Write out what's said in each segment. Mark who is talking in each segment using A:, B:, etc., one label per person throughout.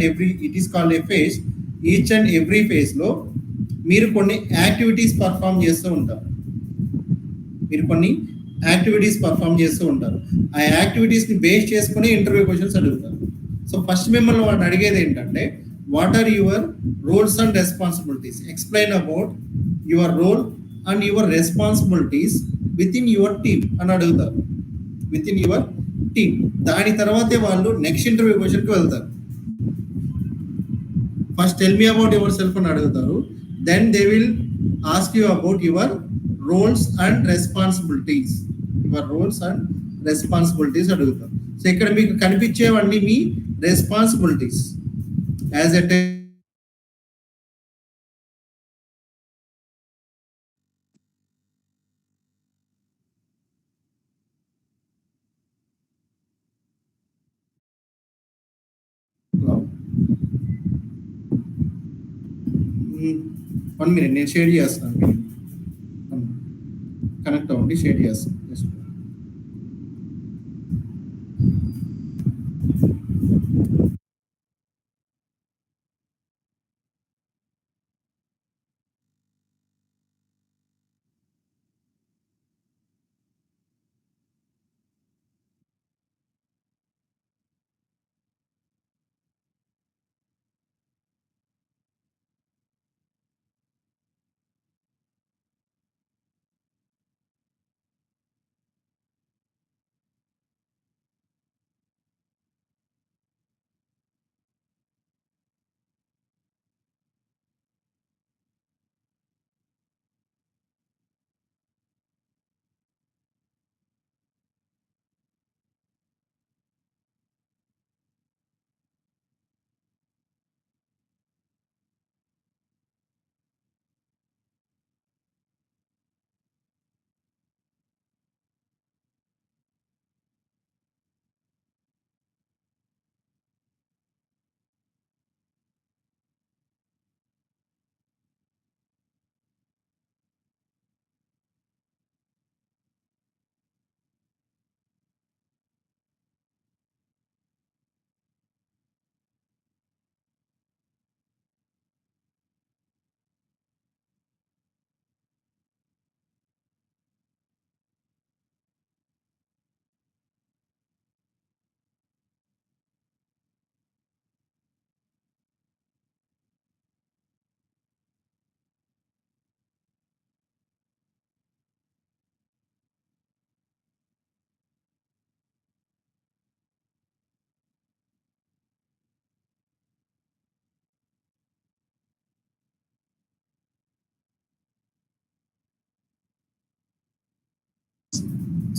A: Every it is called a phase. Each and every ఫేజ్లో మీరు కొన్ని యాక్టివిటీస్ పర్ఫామ్ చేస్తూ ఉంటారు. ఆ యాక్టివిటీస్ని బేస్ చేసుకుని ఇంటర్వ్యూ క్వశ్చన్స్ అడుగుతారు. సో ఫస్ట్ మిమ్మల్ని వాడు అడిగేది ఏంటంటే, what are your roles and responsibilities, explain about your role and your responsibilities within your team అని అడుగుతారు. Within your team. దాని తర్వాతే వాళ్ళు నెక్స్ట్ ఇంటర్వ్యూ క్వశ్చన్కి వెళ్తారు. First tell me about yourself అని అడుగుతారు. Then they will ask you about your roles and responsibilities. అడుగుతారు. సో ఇక్కడ మీకు కనిపించేవన్నీ మీ responsibilities as a one minute, నేను షేర్ చేస్తాను. కనెక్ట్ అవ్వండి, షేర్ చేస్తాను.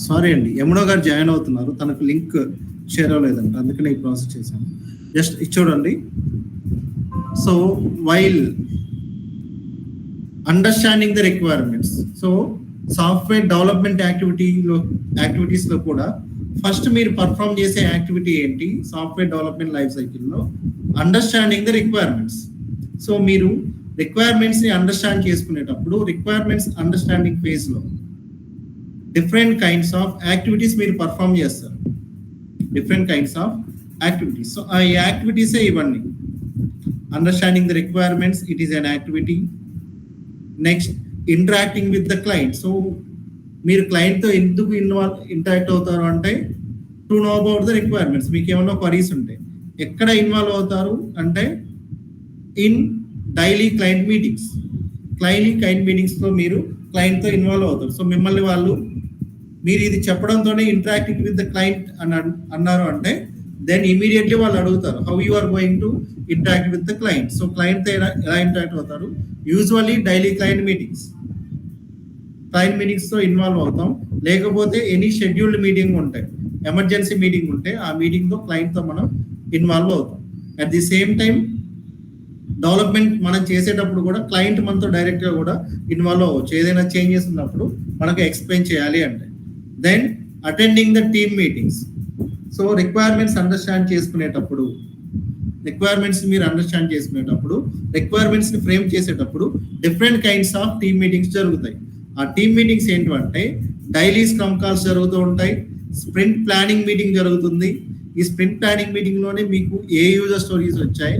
A: సారీ అండి, యమున గారు జాయిన్ అవుతున్నారు, తనకు లింక్ షేర్ అవ్వలేదంట, అందుకనే ఈ ప్రాసెస్ చేశాను. జస్ట్ ఇది చూడండి. So while understanding the requirements, so software development యాక్టివిటీస్లో కూడా ఫస్ట్ మీరు పర్ఫామ్ చేసే యాక్టివిటీ ఏంటి సాఫ్ట్వేర్ డెవలప్మెంట్ లైఫ్ సైకిల్లో? Understanding the requirements. సో మీరు రిక్వైర్మెంట్స్ని అండర్స్టాండ్ చేసుకునేటప్పుడు రిక్వైర్మెంట్స్ అండర్స్టాండింగ్ ఫేజ్లో డిఫరెంట్ కైండ్స్ ఆఫ్ యాక్టివిటీస్ మీరు పర్ఫామ్ చేస్తారు. సో ఆ యాక్టివిటీసే ఇవన్నీ. Understanding the requirements, it is an activity. Next, interacting with the client. So మీరు క్లయింట్తో ఎందుకు ఇంటరాక్ట్ అవుతారు అంటే to know about the requirements. మీకు ఏమైనా క్వరీస్ ఉంటాయి. ఎక్కడ ఇన్వాల్వ్ అవుతారు అంటే ఇన్ డైలీ క్లయింట్ మీటింగ్స్లో మీరు క్లయింట్తో ఇన్వాల్వ్ అవుతారు. సో మిమ్మల్ని మీరు ఇది చెప్పడంతోనే ఇంటరాక్టింగ్ విత్ ద క్లయింట్ అని అన్నారు అంటే దెన్ ఇమీడియట్లీ వాళ్ళు అడుగుతారు how you are going to interact with the client. So క్లయింట్తో ఎలా ఇంటరాక్ట్ అవుతారు? యూజువల్లీ డైలీ క్లయింట్ మీటింగ్స్తో ఇన్వాల్వ్ అవుతాం. లేకపోతే ఎనీ షెడ్యూల్డ్ మీటింగ్ ఉంటాయి, ఎమర్జెన్సీ మీటింగ్ ఉంటే ఆ మీటింగ్తో క్లయింట్తో మనం ఇన్వాల్వ్ అవుతాం. At the same time development మనం చేసేటప్పుడు కూడా క్లయింట్ మనతో డైరెక్ట్గా కూడా ఇన్వాల్వ్ అవ్వచ్చు. ఏదైనా చేంజెస్ ఉన్నప్పుడు మనకు ఎక్స్ప్లెయిన్ చేయాలి అంటే. Then attending the team meetings. So requirements understand చేసుకునేటప్పుడు రిక్వైర్మెంట్స్ని ఫ్రేమ్ చేసేటప్పుడు different kinds of team meetings జరుగుతాయి. ఆ టీమ్ మీటింగ్స్ ఏంటంటే డైలీ స్క్రమ్ కాల్స్ జరుగుతూ ఉంటాయి, స్ప్రింట్ ప్లానింగ్ మీటింగ్ జరుగుతుంది, ఈ స్ప్రింట్ ప్లానింగ్ మీటింగ్ లోనే మీకు ఏ యూజర్ స్టోరీస్ వచ్చాయి,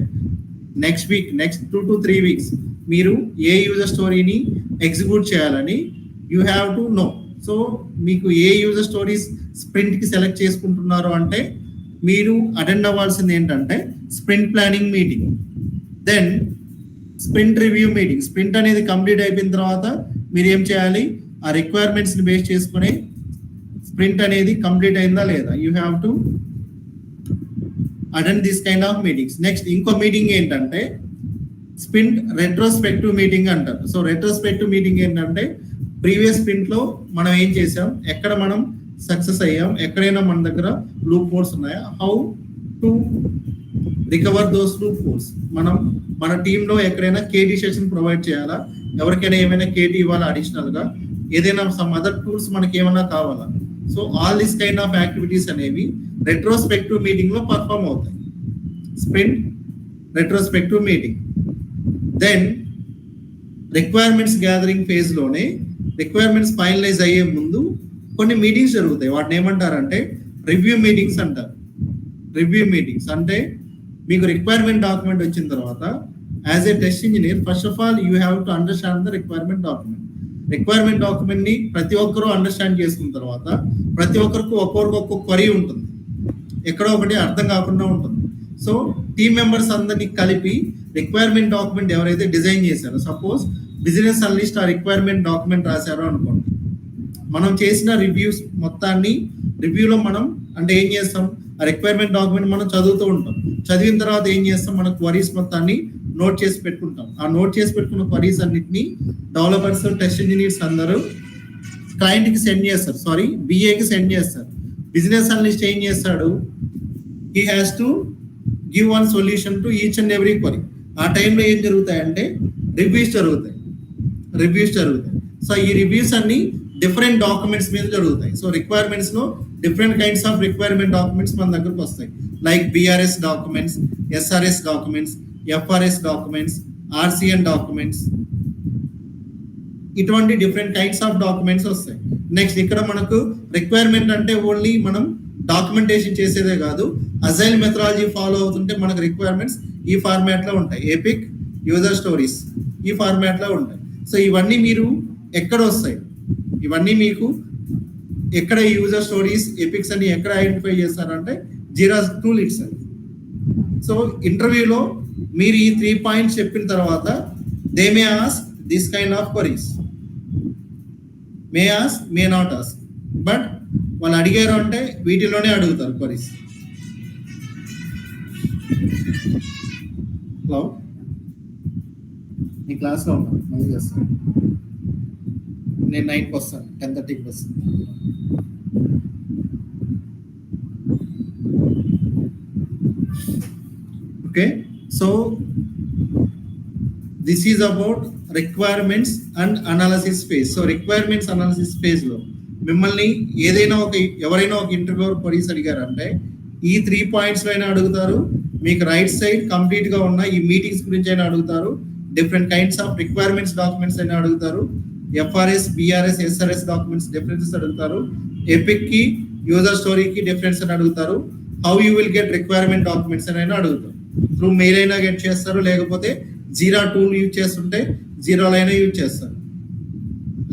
A: నెక్స్ట్ 2 to 3 weeks మీరు ఏ యూజర్ స్టోరీని ఎగ్జిక్యూట్ చేయాలని you have to know. So మీకు ఏ యూజర్ స్టోరీస్ స్ప్రింట్ కి సెలెక్ట్ చేసుకుంటున్నారు అంటే మీరు అటెండ్ అవ్వాల్సింది ఏంటంటే sprint planning meeting, then sprint review meeting. Sprint అనేది కంప్లీట్ అయిపోయిన తర్వాత మీరు ఏం చేయాలి, ఆ రిక్వైర్మెంట్స్ ని బేస్ చేసుకుని స్ప్రింట్ అనేది కంప్లీట్ అయిందా లేదా, you have to attend this kind of meetings. Next ఇంకో మీటింగ్ ఏంటంటే స్ప్రింట్ రెట్రోస్పెక్టివ్ మీటింగ్ అంటారు. సో రెట్రోస్పెక్టివ్ మీటింగ్ ఏంటంటే ప్రీవియస్ స్ప్రింట్ లో మనం ఏం చేసాం, ఎక్కడ మనం సక్సెస్ అయ్యాం, ఎక్కడైనా మన దగ్గర లూప్ హోల్స్ ఉన్నాయా, how to recover those loop holes. మనం మన టీంలో ఎక్కడైనా కేటీ సెషన్ ప్రొవైడ్ చేయాలా, ఎవరికైనా ఏమైనా కేటీ ఇవ్వాలా అడిషనల్ గా, ఏదైనా సమ్ అదర్ టూల్స్ మనకి ఏమైనా కావాలా. So all this kind of activities అనేవి రెట్రోస్పెక్టివ్ మీటింగ్ లో పర్ఫామ్ అవుతాయి, sprint retrospective meeting. Then requirements gathering phase లోనే రిక్వైర్మెంట్స్ ఫైనలైజ్ అయ్యే ముందు కొన్ని మీటింగ్స్ జరుగుతాయి. వాటిని ఏమంటారంటే రివ్యూ మీటింగ్స్ అంటారు. రివ్యూ మీటింగ్స్ అంటే మీకు రిక్వైర్మెంట్ డాక్యుమెంట్ వచ్చిన తర్వాత as a test engineer first of all you have to understand the requirement document. Requirement document ని ప్రతి ఒక్కరూ అండర్స్టాండ్ చేసుకున్న తర్వాత ప్రతి ఒక్కరికి ఒక్కొక్క క్వరీ ఉంటుంది, ఎక్కడో ఒకటి అర్థం కాకుండా ఉంటుంది. సో టీమ్ మెంబర్స్ అందరినీ కలిపి రిక్వైర్మెంట్ డాక్యుమెంట్ ఎవరైతే డిజైన్ చేశారో, సపోజ్ బిజినెస్ అనలిస్ట్ ఆ రిక్వైర్మెంట్ డాక్యుమెంట్ రాశారో అనుకోండి, మనం చేసిన రివ్యూస్ మొత్తాన్ని రివ్యూలో మనం అంటే ఏం చేస్తాం, ఆ రిక్వైర్మెంట్ డాక్యుమెంట్ మనం చదువుతూ ఉంటాం. చదివిన తర్వాత ఏం చేస్తాం, మన క్వరీస్ మొత్తాన్ని నోట్ చేసి పెట్టుకుంటాం. ఆ నోట్ చేసి పెట్టుకున్న క్వరీస్ అన్నిటిని డెవలపర్స్, టెస్ట్ ఇంజనీర్స్ అందరూ క్లయింట్ కి సెండ్ చేస్తారు, బిఏకి సెండ్ చేస్తారు. బిజినెస్ అనలిస్ట్ ఏం చేస్తాడు, he has to give one solution to each and every query. ఆ టైంలో ఏం జరుగుతాయంటే రివ్యూస్ జరుగుతాయి. సో ఈ రివ్యూస్ అన్ని డిఫరెంట్ డాక్యుమెంట్స్ మీద జరుగుతాయి. సో రిక్వైర్మెంట్స్ లో different kinds of requirement documents మన దగ్గరకు వస్తాయి, like BRS documents, SRS documents, FRS documents, RCN documents, ఇటువంటి డిఫరెంట్ కైండ్స్ ఆఫ్ డాక్యుమెంట్స్ వస్తాయి. నెక్స్ట్ ఇక్కడ మనకు రిక్వైర్మెంట్ అంటే ఓన్లీ మనం డాక్యుమెంటేషన్ చేసేదే కాదు, అజైల్ మెథడాలజీ ఫాలో అవుతుంటే మనకు రిక్వైర్మెంట్స్ ఈ ఫార్మాట్ లో ఉంటాయి, ఎపిక్, యూజర్ స్టోరీస్ ఈ ఫార్మాట్ లో ఉంటాయి. సో ఇవన్నీ మీరు ఎక్కడ వస్తాయి, ఇవన్నీ మీకు ఎక్కడ యూజర్ స్టోరీస్, ఎపిక్స్ అని ఎక్కడ ఐడెంటిఫై చేస్తారంటే జీరా టూల్ ఇట్స్. సో ఇంటర్వ్యూలో మీరు ఈ 3 points చెప్పిన తర్వాత they may ask this kind of queries, may ask, may not ask, but వాళ్ళు అడిగారు అంటే వీటిలోనే అడుగుతారు క్వరీస్. హలో, నీ క్లాస్లో ఉన్నాను, మళ్ళీ చేస్తాను. నేను 9కి వస్తాను, 10:30కి వస్తాను. Okay, so this is about requirements and analysis phase. So requirements analysis phase లో మిమ్మల్ని ఎవరైనా ఒక ఇంటర్వ్యూర్ క్వరీస్ అడిగారంటే ఈ 3 points అయినా అడుగుతారు, మీకు రైట్ సైడ్ కంప్లీట్ గా ఉన్న ఈ మీటింగ్స్ గురించి అయినా అడుగుతారు, different kinds of requirements documents అయినా అడుగుతారు, FRS, BRS, SRS documents differences అడుగుతారు, ఎపిక్ కి, యూజర్ స్టోరీకి డిఫరెన్స్ అని అడుగుతారు, how you will get requirement documents అని అయినా అడుగుతారు. త్రూ మెయిల్ అయినా గెట్ చేస్తారు, లేకపోతే జీరా టూల్ యూజ్ చేస్తుంటే జీరాలో అయినా యూజ్ చేస్తారు,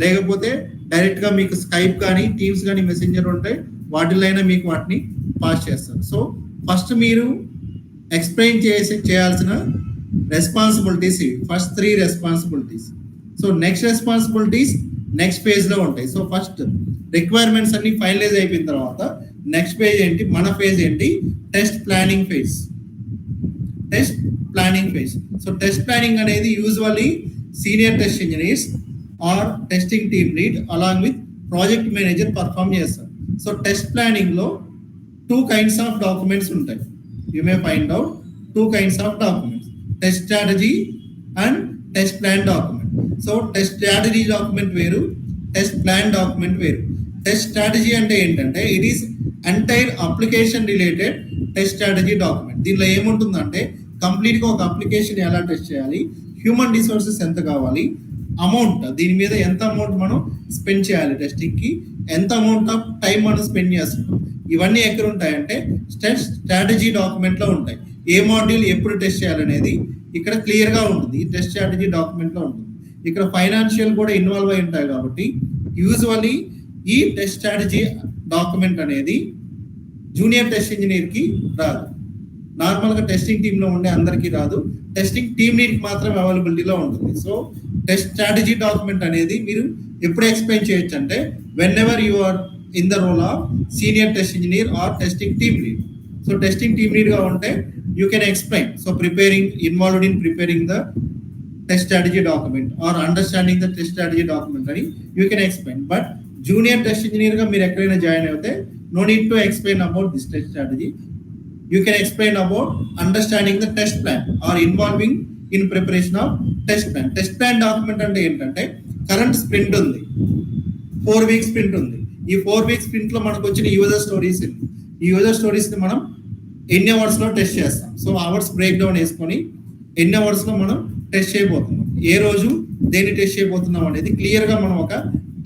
A: లేకపోతే డైరెక్ట్ గా మీకు స్కైప్ కానీ టీమ్స్ కానీ మెసెంజర్ ఉంటాయి, వాటిలో అయినా మీకు వాటిని పాస్ చేస్తారు. సో ఫస్ట్ మీరు ఎక్స్ప్లెయిన్ చేయాల్సిన రెస్పాన్సిబిలిటీస్ ఇవి, first 3 responsibilities. So next responsibilities next phase లో ఉంటాయి. సో ఫస్ట్ రిక్వైర్మెంట్స్ అన్ని ఫైనలైజ్ అయిపోయిన తర్వాత నెక్స్ట్ ఫేజ్ ఏంటి, మన ఫేజ్ ఏంటి, test planning phase. So test planning అనేది usually senior test engineers or testing team lead along with project manager perform చేస్తారు. సో టెస్ట్ ప్లానింగ్ లో 2 kinds ఆఫ్ డాక్యుమెంట్స్ ఉంటాయి. You may find out 2 kinds of documents, test strategy and test plan document. So test strategy document వేరు, test plan document వేరు. Test strategy అంటే ఏంటంటే it is entire application related test strategy document. దీనిలో ఏముంటుందంటే complete గా ఒక application ఎలా test చేయాలి, హ్యూమన్ రిసోర్సెస్ ఎంత కావాలి, అమౌంట్, దీని మీద ఎంత అమౌంట్ మనం స్పెండ్ చేయాలి టెస్టింగ్ కి, ఎంత అమౌంట్ ఆఫ్ టైం మనం స్పెండ్ చేస్తున్నాం, ఇవన్నీ ఎక్కడ ఉంటాయంటే స్ట్రాటజీ డాక్యుమెంట్ లో ఉంటాయి. ఏ మాడ్యూల్ ఎప్పుడు టెస్ట్ చేయాలనేది ఇక్కడ క్లియర్ గా ఉంటుంది, ఈ టెస్ట్ స్ట్రాటజీ డాక్యుమెంట్ లో ఉంటుంది. ఇక్కడ ఫైనాన్షియల్ కూడా ఇన్వాల్వ్ అయి ఉంటాయి కాబట్టి యూజువల్లీ ఈ టెస్ట్ స్ట్రాటజీ డాక్యుమెంట్ అనేది జూనియర్ టెస్ట్ ఇంజనీర్ కి రాదు, నార్మల్ గా టెస్టింగ్ టీమ్ లో ఉండే అందరికీ రాదు, టెస్టింగ్ టీమ్ లీడ్ మాత్రం అవైలబిలిటీలో ఉంటుంది. సో టెస్ట్ స్ట్రాటజీ డాక్యుమెంట్ అనేది మీరు ఎప్పుడు ఎక్స్ప్లెయిన్ చేయొచ్చు అంటే whenever you are in the role of senior test engineer or testing team lead. So testing team lead గా ఉంటే you can explain. So involved in preparing the test strategy document or understanding the test strategy document అని you can explain. But junior test engineer గా మీరు ఎక్కడైనా join అయితే no need to explain about this test strategy. You can explain about understanding the test plan or involving in preparation of test plan. Test plan document అంటే ఏంటంటే current sprint ఉంది, 4 weeks sprint ఉంది. ఈ 4 weeks sprint లో మనకు వచ్చిన user stories, ఈ user stories ని మనం ఎన్ని అవర్స్ లో టెస్ట్ చేస్తాం. సో అవర్స్ బ్రేక్ డౌన్ వేసుకొని ఎన్ని అవర్స్ లో మనం టెస్ట్ చేయబోతున్నాం, ఏ రోజు దేన్ని టెస్ట్ చేయబోతున్నాం అనేది క్లియర్ గా మనం ఒక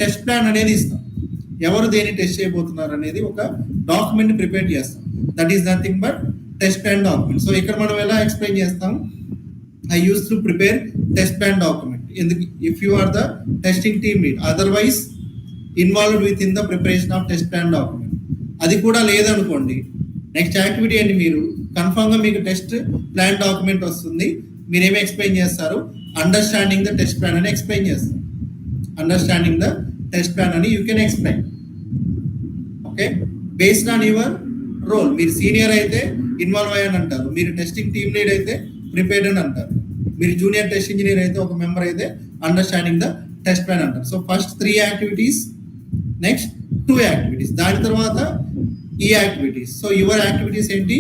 A: టెస్ట్ ప్లాన్ అనేది ఇస్తాం. ఎవరు దేన్ని టెస్ట్ చేయబోతున్నారు అనేది ఒక డాక్యుమెంట్ ప్రిపేర్ చేస్తాం. That is nothing but test plan document. So ఇక్కడ మనం ఎలా ఎక్స్ప్లెయిన్ చేస్తాం, I use to prepare test plan document. ఎందుకు, if you are the testing team lead otherwise involved with in the preparation of test plan document. అది కూడా లేదనుకోండి, next activity అని మీరు కన్ఫర్మ్ గా మీకు టెస్ట్ ప్లాన్ డాక్యుమెంట్ వస్తుంది, మీరేమి ఎక్స్ప్లెయిన్ చేస్తారు, అండర్స్టాండింగ్ ద టెస్ట్ ప్లాన్ అని ఎక్స్ప్లెయిన్ చేస్తారు. అండర్స్టాండింగ్ ద టెస్ట్ ప్లాన్ అని you can explain. Okay, based on your role. మీరు సీనియర్ అయితే ఇన్వాల్వ్ అయ్యాని అంటారు, మీరు టెస్టింగ్ టీమ్ లీడ్ అయితే ప్రిపేర్డ్ అని అంటారు, మీరు జూనియర్ టెస్ట్ ఇంజనీర్ అయితే ఒక మెంబర్ అయితే అండర్స్టాండింగ్ ద టెస్ట్ ప్లాన్ అంటారు. So first 3 activities, next 2 activities, దాని తర్వాత ఈ యాక్టివిటీస్. సో యువర్ యాక్టివిటీస్ ఏంటి,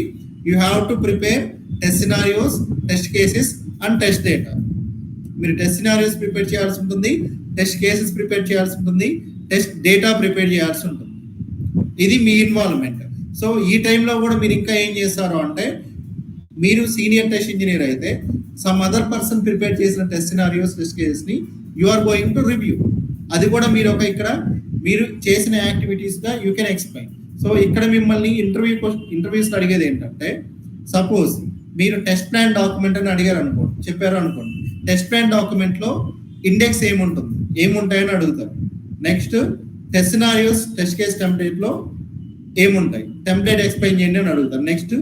A: you have to prepare test scenarios, test cases and test data. మీరు టెస్ట్ సినారియోస్ ప్రిపేర్ చేయాల్సి ఉంటుంది, టెస్ట్ కేసెస్ ప్రిపేర్ చేయాల్సి ఉంటుంది, టెస్ట్ డేటా ప్రిపేర్ చేయాల్సి ఉంటుంది. ఇది మీ ఇన్వాల్వ్మెంట్. సో ఈ టైంలో కూడా మీరు ఇంకా ఏం చేస్తారు అంటే, మీరు సీనియర్ టెస్ట్ ఇంజనీర్ అయితే సమ్ అదర్ పర్సన్ ప్రిపేర్ చేసిన టెస్ట్ సినారియోస్, టెస్ట్ కేసెస్ ని you are going to review. అది కూడా మీరు ఇక్కడ మీరు చేసిన యాక్టివిటీస్ గా యూ కెన్ ఎక్స్ప్లెయిన్. సో ఇక్కడ మిమ్మల్ని ఇంటర్వ్యూస్ అడిగేది ఏంటంటే, సపోజ్ మీరు టెస్ట్ ప్లాన్ డాక్యుమెంట్ అని అడిగారు అనుకోండి, చెప్పారు అనుకోండి, టెస్ట్ ప్లాన్ డాక్యుమెంట్ లో ఇండెక్స్ ఏముంటాయని అడుగుతారు. Next test scenarios, test case template లో ఏముంటాయి, టెంప్లెట్ ఎక్స్ప్లెయిన్ చేయండి అని అడుగుతారు. నెక్స్ట్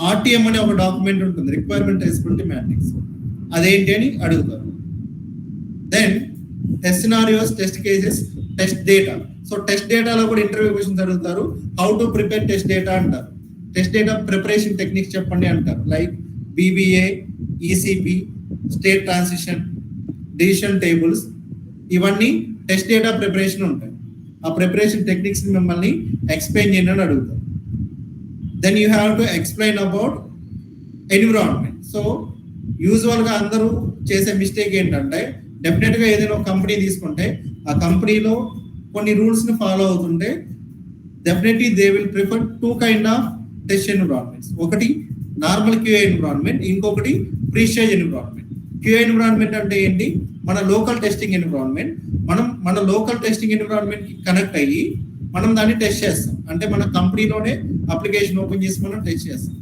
A: ఆర్టీఎం అనే ఒక డాక్యుమెంట్ ఉంటుంది, రిక్వైర్మెంట్ రెస్పాన్సిబిలిటీ మ్యాట్రిక్స్, అదేంటి అని అడుగుతారు. Then test scenarios, test cases, test data. So test డేటాలో కూడా ఇంటర్వ్యూ క్వశ్చన్స్ అడుగుతారు, how to prepare test data అంటారు, టెస్ట్ డేటా ప్రిపరేషన్ టెక్నిక్స్ చెప్పండి అంటారు, like BBA, ECP, state transition, decision tables, ఇవన్నీ టెస్ట్ డేటా ప్రిపరేషన్ ఉంటాయి. ఆ ప్రిపరేషన్ టెక్నిక్స్ మిమ్మల్ని ఎక్స్ప్లెయిన్ చేయండి అని అడుగుతారు. Then you have to explain about environment. So usual గా అందరూ చేసే మిస్టేక్ ఏంటంటే, డెఫినెట్ గా ఏదైనా ఒక కంపెనీ తీసుకుంటే ఆ కంపెనీలో కొన్ని రూల్స్ ని ఫాలో అవుతుంటే definitely they will prefer 2 kind of test environments. ఒకటి నార్మల్ క్యూఏ ఎన్విరాన్మెంట్, ఇంకొకటి ప్రీస్టేజ్ ఎన్విరాన్మెంట్. క్యూఏ ఎన్విరాన్మెంట్ అంటే ఏంటి, మన లోకల్ టెస్టింగ్ ఎన్విరాన్మెంట్. మనం మన లోకల్ టెస్టింగ్ ఎన్విరాన్మెంట్ కి కనెక్ట్ అయ్యి మనం దాన్ని టెస్ట్ చేస్తాం, అంటే మన కంపెనీలోనే అప్లికేషన్ ఓపెన్ చేసి మనం టెస్ట్ చేస్తాం.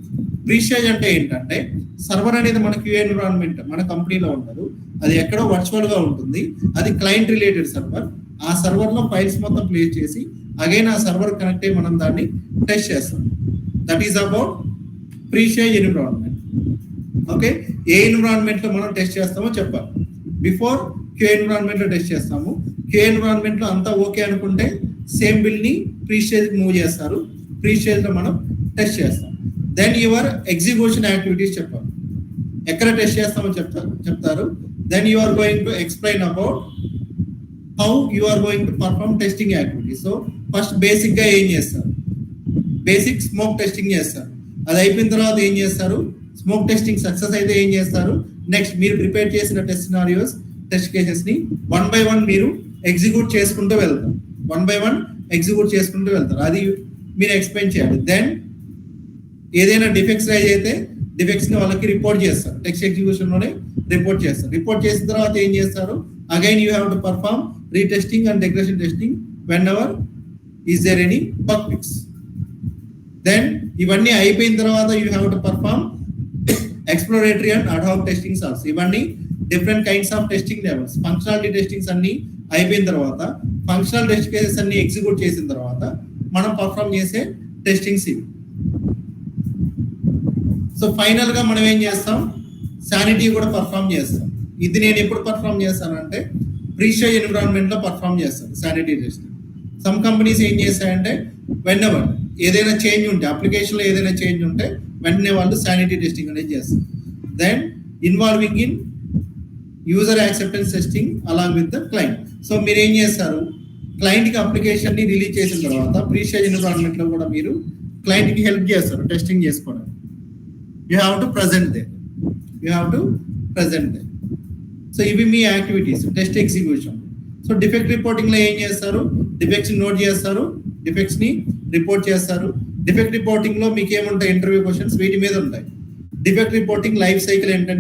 A: ప్రీస్టేజ్ అంటే ఏంటంటే, సర్వర్ అనేది మన క్యూఏ ఎన్విరాన్మెంట్ మన కంపెనీలో ఉండదు, అది ఎక్కడో వర్చువల్ గా ఉంటుంది, అది క్లయింట్ రిలేటెడ్ సర్వర్. ఆ సర్వర్ లో ఫైల్స్ మొత్తం ప్లేస్ చేసి అగైన్ ఆ సర్వర్ కనెక్ట్ అయ్యి మనం దాన్ని టెస్ట్ చేస్తాం. That is about prestage environment. Okay, ఏ ఎన్విరాన్మెంట్ లో మనం టెస్ట్ చేస్తామో చెప్పాలి. బిఫోర్ క్యూఏ ఎన్విరాన్మెంట్ లో టెస్ట్ చేస్తాము, క్యూఏ ఎన్విరాన్మెంట్ లో అంతా ఓకే అనుకుంటే సేమ్ బిల్ ని ప్రీస్టేజ్ మూవ్ చేస్తారు, ప్రీస్టేజ్ లో మనం టెస్ట్ చేస్తాం. దెన్ యువర్ ఎగ్జిక్యూషన్ యాక్టివిటీస్ చెప్పాలి, ఎక్కడ టెస్ట్ చేస్తామో చెప్తారు. Then you are going to explain about how you are going to perform testing activities. So first basic గా ఏం చేస్తారు, బేసిక్ స్మోక్ టెస్టింగ్ చేస్తారు. అది అయిపోయిన తర్వాత ఏం చేస్తారు, స్మోక్ టెస్టింగ్ సక్సెస్ అయితే ఏం చేస్తారు, నెక్స్ట్ మీరు ప్రిపేర్ చేసిన టెస్ట్ సినారియోస్, టెస్ట్ కేసెస్ ని 1 by 1 మీరు ఎగ్జిక్యూట్ చేసుకుంటూ వెళ్తారు, 1 by 1 ఎగ్జిక్యూట్ చేసుకుంటూ వెళ్తారు. అది మీరు ఎక్స్ప్లెయిన్ చేయాలి. దెన్ ఏదైనా డిఫెక్ట్స్ రైజ్ అయితే డిఫెక్ట్స్ ని వాళ్ళకి రిపోర్ట్ చేస్తారు, టెక్స్ట్ ఎగ్జిక్యూషన్ లోనే రిపోర్ట్ చేస్తారు. రిపోర్ట్ చేసిన తర్వాత ఏం చేస్తారు? Again you have to perform retesting and regression testing whenever is there any bug fix. Then ఇవన్నీ అయిపోయిన తర్వాత you have to perform exploratory and ad hoc testings also. ఇవన్నీ different kinds of testing levels. Functionality testings అన్ని అయిపోయిన తర్వాత, functional test cases అన్ని execute చేసిన తర్వాత మనం పర్ఫార్మ్ చేసే టెస్టింగ్స్ ఇవి. సో ఫైనల్ గా మనం ఏం చేస్తాం? శానిటీ కూడా పర్ఫార్మ్ చేస్తాం. ఇది నేను ఎప్పుడు పర్ఫార్మ్ చేస్తానంటే ప్రీస్టేజ్ ఎన్విరాన్మెంట్ లో పర్ఫార్మ్ చేస్తాను శానిటీ టెస్టింగ్. సమ్ కంపెనీస్ ఏం చేస్తాయంటే వెన్ ఎవర్ ఏదైనా చేంజ్ ఉంటే, అప్లికేషన్ లో ఏదైనా చేంజ్ ఉంటే వెంటనే వాళ్ళు శానిటీ టెస్టింగ్ అనేది చేస్తారు. Then involving in user acceptance testing along with the client. So మీరు ఏం చేస్తారు? క్లయింట్ కి అప్లికేషన్ ని రిలీజ్ చేసిన తర్వాత ప్రీస్టేజ్ ఎన్విరాన్మెంట్ లో కూడా మీరు క్లయింట్ కి హెల్ప్ చేస్తారు టెస్టింగ్ చేసుకోవడానికి. You have to present they. So ఇవి మీ activities test execution. So defect reporting లో ఏం చేస్తారు? డిఫెక్ట్స్ నోట్ చేస్తారు, డిఫెక్ట్స్ ని రిపోర్ట్ చేస్తారు. డిఫెక్ట్ రిపోర్టింగ్ లో మీకు ఏముంటాయి? ఇంటర్వ్యూ క్వశ్చన్స్ వీటి మీద ఉంటాయి. డిఫెక్ట్ రిపోర్టింగ్ లైఫ్ సైకిల్ ఏంటంటే